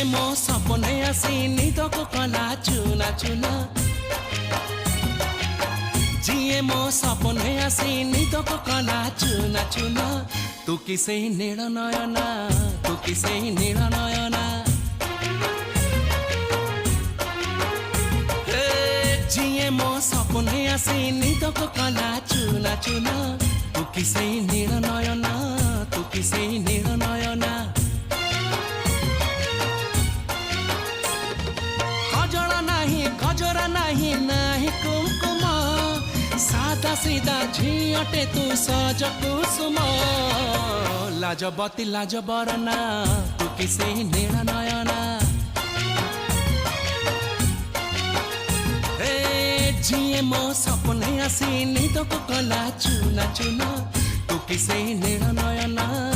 मो सपने आसी निदक कला चुना चुना जिए मो सपने आसी निदक कला चुना चुना तू किसे नील नयना तू किसे नील नयना जिए मो सपने आसी निदक कला चुना चुना तू किसे नील नयना तू किसे नील नयना गजरा नहीं नाही कुमकुम सादा सीधा झीटे तू सज कुसुम लाजबती लाज बरना तू किसे नील नयना जिए मो सपने आसी निदक कला चुना चुना तू किसे नील नयना।